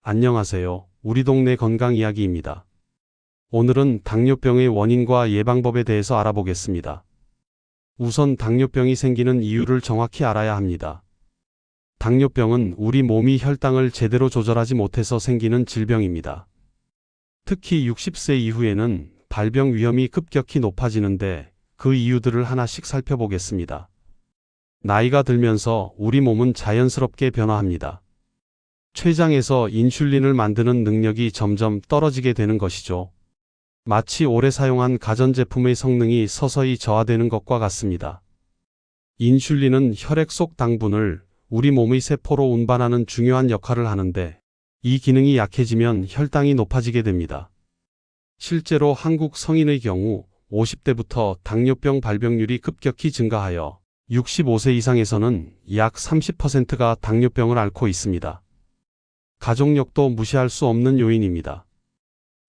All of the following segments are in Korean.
안녕하세요. 우리 동네 건강 이야기입니다. 오늘은 당뇨병의 원인과 예방법에 대해서 알아보겠습니다. 우선 당뇨병이 생기는 이유를 정확히 알아야 합니다. 당뇨병은 우리 몸이 혈당을 제대로 조절하지 못해서 생기는 질병입니다. 특히 60세 이후에는 발병 위험이 급격히 높아지는데 그 이유들을 하나씩 살펴보겠습니다. 나이가 들면서 우리 몸은 자연스럽게 변화합니다. 췌장에서 인슐린을 만드는 능력이 점점 떨어지게 되는 것이죠. 마치 오래 사용한 가전제품의 성능이 서서히 저하되는 것과 같습니다. 인슐린은 혈액 속 당분을 우리 몸의 세포로 운반하는 중요한 역할을 하는데 이 기능이 약해지면 혈당이 높아지게 됩니다. 실제로 한국 성인의 경우 50대부터 당뇨병 발병률이 급격히 증가하여 65세 이상에서는 약 30%가 당뇨병을 앓고 있습니다. 가족력도 무시할 수 없는 요인입니다.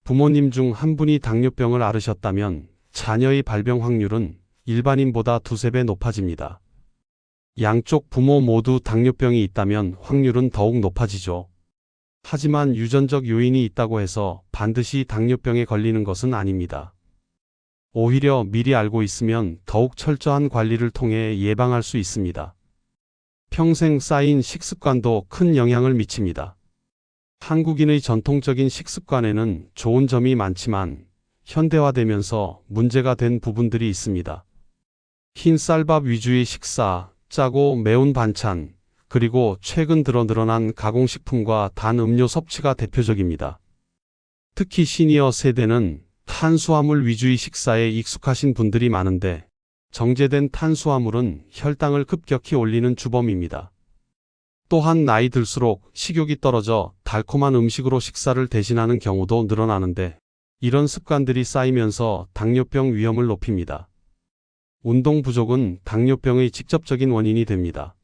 부모님 중 한 분이 당뇨병을 앓으셨다면 자녀의 발병 확률은 일반인보다 2~3배 높아집니다. 양쪽 부모 모두 당뇨병이 있다면 확률은 더욱 높아지죠. 하지만 유전적 요인이 있다고 해서 반드시 당뇨병에 걸리는 것은 아닙니다. 오히려 미리 알고 있으면 더욱 철저한 관리를 통해 예방할 수 있습니다. 평생 쌓인 식습관도 큰 영향을 미칩니다. 한국인의 전통적인 식습관에는 좋은 점이 많지만 현대화되면서 문제가 된 부분들이 있습니다. 흰 쌀밥 위주의 식사, 짜고 매운 반찬, 그리고 최근 들어 늘어난 가공식품과 단 음료 섭취가 대표적입니다. 특히 시니어 세대는 탄수화물 위주의 식사에 익숙하신 분들이 많은데 정제된 탄수화물은 혈당을 급격히 올리는 주범입니다. 또한 나이 들수록 식욕이 떨어져 달콤한 음식으로 식사를 대신하는 경우도 늘어나는데 이런 습관들이 쌓이면서 당뇨병 위험을 높입니다. 운동 부족은 당뇨병의 직접적인 원인이 됩니다.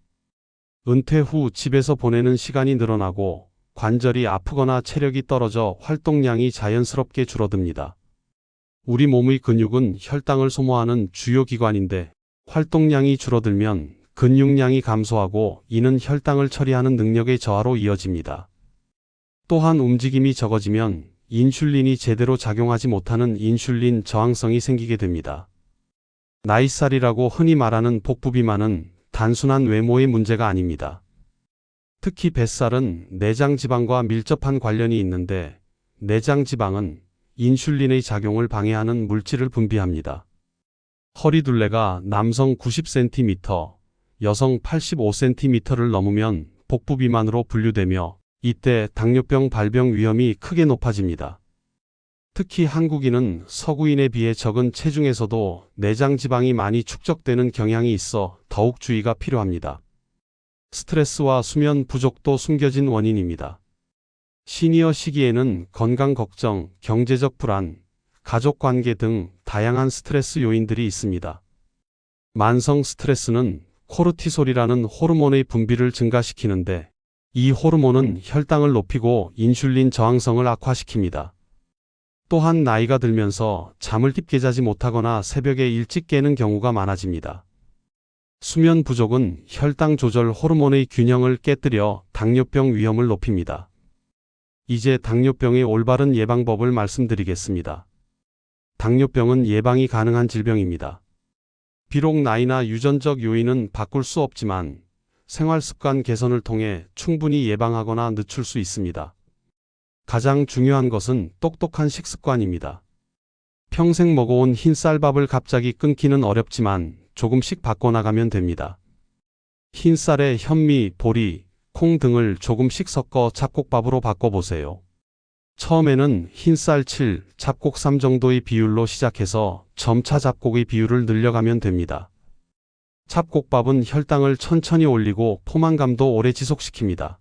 은퇴 후 집에서 보내는 시간이 늘어나고 관절이 아프거나 체력이 떨어져 활동량이 자연스럽게 줄어듭니다. 우리 몸의 근육은 혈당을 소모하는 주요 기관인데 활동량이 줄어들면 근육량이 감소하고 이는 혈당을 처리하는 능력의 저하로 이어집니다. 또한 움직임이 적어지면 인슐린이 제대로 작용하지 못하는 인슐린 저항성이 생기게 됩니다. 나이살이라고 흔히 말하는 복부 비만은 단순한 외모의 문제가 아닙니다. 특히 뱃살은 내장 지방과 밀접한 관련이 있는데 내장 지방은 인슐린의 작용을 방해하는 물질을 분비합니다. 허리둘레가 남성 90cm, 여성 85cm를 넘으면 복부 비만으로 분류되며 이때 당뇨병 발병 위험이 크게 높아집니다. 특히 한국인은 서구인에 비해 적은 체중에서도 내장 지방이 많이 축적되는 경향이 있어 더욱 주의가 필요합니다. 스트레스와 수면 부족도 숨겨진 원인입니다. 시니어 시기에는 건강 걱정, 경제적 불안, 가족 관계 등 다양한 스트레스 요인들이 있습니다. 만성 스트레스는 코르티솔이라는 호르몬의 분비를 증가시키는데 이 호르몬은 혈당을 높이고 인슐린 저항성을 악화시킵니다. 또한 나이가 들면서 잠을 깊게 자지 못하거나 새벽에 일찍 깨는 경우가 많아집니다. 수면 부족은 혈당 조절 호르몬의 균형을 깨뜨려 당뇨병 위험을 높입니다. 이제 당뇨병의 올바른 예방법을 말씀드리겠습니다. 당뇨병은 예방이 가능한 질병입니다. 비록 나이나 유전적 요인은 바꿀 수 없지만 생활습관 개선을 통해 충분히 예방하거나 늦출 수 있습니다. 가장 중요한 것은 똑똑한 식습관입니다. 평생 먹어온 흰 쌀밥을 갑자기 끊기는 어렵지만 조금씩 바꿔나가면 됩니다. 흰 쌀에 현미, 보리, 콩 등을 조금씩 섞어 잡곡밥으로 바꿔보세요. 처음에는 흰쌀 7, 잡곡 3 정도의 비율로 시작해서 점차 잡곡의 비율을 늘려가면 됩니다. 잡곡밥은 혈당을 천천히 올리고 포만감도 오래 지속시킵니다.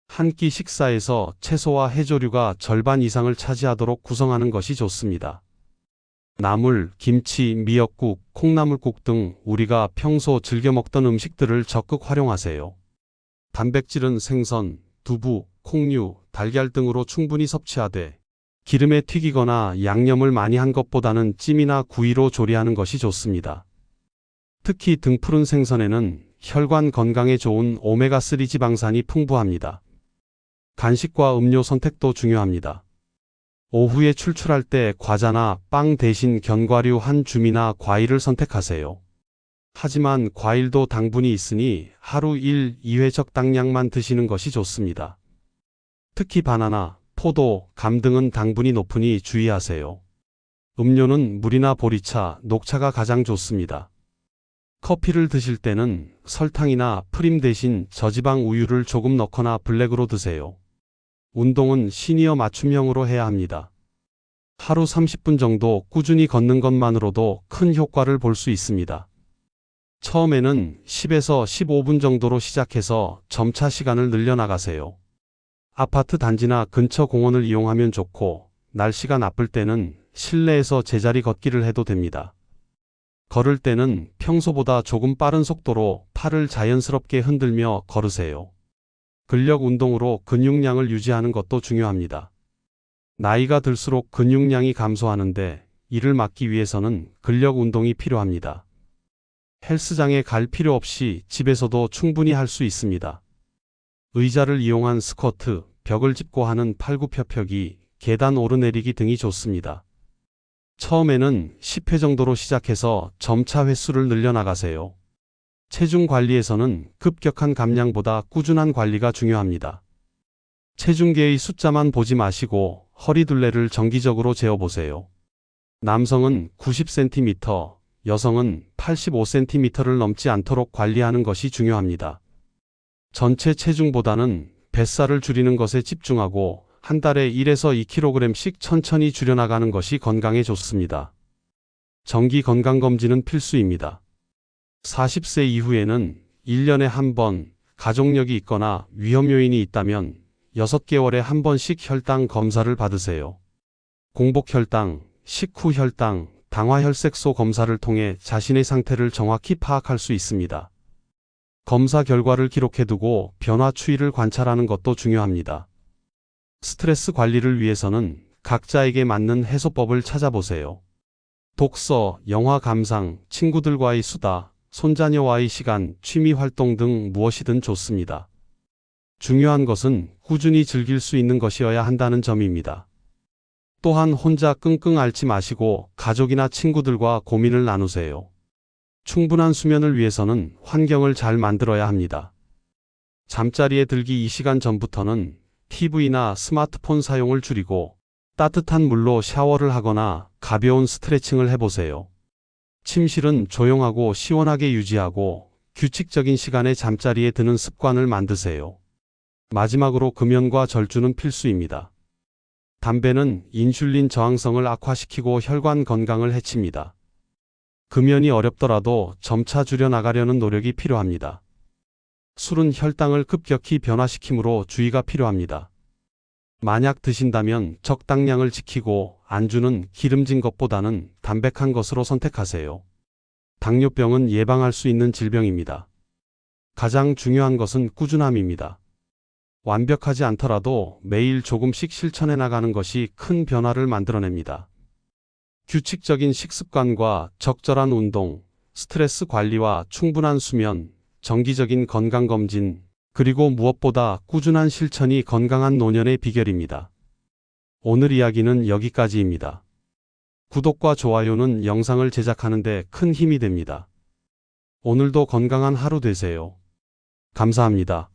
한 끼 식사에서 채소와 해조류가 절반 이상을 차지하도록 구성하는 것이 좋습니다. 나물, 김치, 미역국, 콩나물국 등 우리가 평소 즐겨 먹던 음식들을 적극 활용하세요. 단백질은 생선, 두부, 콩류, 달걀 등으로 충분히 섭취하되 기름에 튀기거나 양념을 많이 한 것보다는 찜이나 구이로 조리하는 것이 좋습니다. 특히 등푸른 생선에는 혈관 건강에 좋은 오메가3 지방산이 풍부합니다. 간식과 음료 선택도 중요합니다. 오후에 출출할 때 과자나 빵 대신 견과류 한 줌이나 과일을 선택하세요. 하지만 과일도 당분이 있으니 하루 1, 2회 적당량만 드시는 것이 좋습니다. 특히 바나나, 포도, 감 등은 당분이 높으니 주의하세요. 음료는 물이나 보리차, 녹차가 가장 좋습니다. 커피를 드실 때는 설탕이나 프림 대신 저지방 우유를 조금 넣거나 블랙으로 드세요. 운동은 시니어 맞춤형으로 해야 합니다. 하루 30분 정도 꾸준히 걷는 것만으로도 큰 효과를 볼 수 있습니다. 처음에는 10에서 15분 정도로 시작해서 점차 시간을 늘려나가세요. 아파트 단지나 근처 공원을 이용하면 좋고, 날씨가 나쁠 때는 실내에서 제자리 걷기를 해도 됩니다. 걸을 때는 평소보다 조금 빠른 속도로 팔을 자연스럽게 흔들며 걸으세요. 근력 운동으로 근육량을 유지하는 것도 중요합니다. 나이가 들수록 근육량이 감소하는데 이를 막기 위해서는 근력 운동이 필요합니다. 헬스장에 갈 필요 없이 집에서도 충분히 할 수 있습니다. 의자를 이용한 스쿼트, 벽을 짚고 하는 팔굽혀펴기, 계단 오르내리기 등이 좋습니다. 처음에는 10회 정도로 시작해서 점차 횟수를 늘려나가세요. 체중 관리에서는 급격한 감량보다 꾸준한 관리가 중요합니다. 체중계의 숫자만 보지 마시고 허리둘레를 정기적으로 재어보세요. 남성은 90cm, 여성은 85cm를 넘지 않도록 관리하는 것이 중요합니다. 전체 체중보다는 뱃살을 줄이는 것에 집중하고 한 달에 1에서 2kg씩 천천히 줄여나가는 것이 건강에 좋습니다. 정기 건강검진은 필수입니다. 40세 이후에는 1년에 한 번, 가족력이 있거나 위험 요인이 있다면 6개월에 한 번씩 혈당 검사를 받으세요. 공복혈당, 식후 혈당, 당화혈색소 검사를 통해 자신의 상태를 정확히 파악할 수 있습니다. 검사 결과를 기록해두고 변화 추이를 관찰하는 것도 중요합니다. 스트레스 관리를 위해서는 각자에게 맞는 해소법을 찾아보세요. 독서, 영화 감상, 친구들과의 수다, 손자녀와의 시간, 취미 활동 등 무엇이든 좋습니다. 중요한 것은 꾸준히 즐길 수 있는 것이어야 한다는 점입니다. 또한 혼자 끙끙 앓지 마시고 가족이나 친구들과 고민을 나누세요. 충분한 수면을 위해서는 환경을 잘 만들어야 합니다. 잠자리에 들기 2시간 전부터는 TV나 스마트폰 사용을 줄이고 따뜻한 물로 샤워를 하거나 가벼운 스트레칭을 해보세요. 침실은 조용하고 시원하게 유지하고 규칙적인 시간에 잠자리에 드는 습관을 만드세요. 마지막으로 금연과 절주는 필수입니다. 담배는 인슐린 저항성을 악화시키고 혈관 건강을 해칩니다. 금연이 어렵더라도 점차 줄여나가려는 노력이 필요합니다. 술은 혈당을 급격히 변화시키므로 주의가 필요합니다. 만약 드신다면 적당량을 지키고 안주는 기름진 것보다는 담백한 것으로 선택하세요. 당뇨병은 예방할 수 있는 질병입니다. 가장 중요한 것은 꾸준함입니다. 완벽하지 않더라도 매일 조금씩 실천해 나가는 것이 큰 변화를 만들어냅니다. 규칙적인 식습관과 적절한 운동, 스트레스 관리와 충분한 수면, 정기적인 건강검진, 그리고 무엇보다 꾸준한 실천이 건강한 노년의 비결입니다. 오늘 이야기는 여기까지입니다. 구독과 좋아요는 영상을 제작하는 데 큰 힘이 됩니다. 오늘도 건강한 하루 되세요. 감사합니다.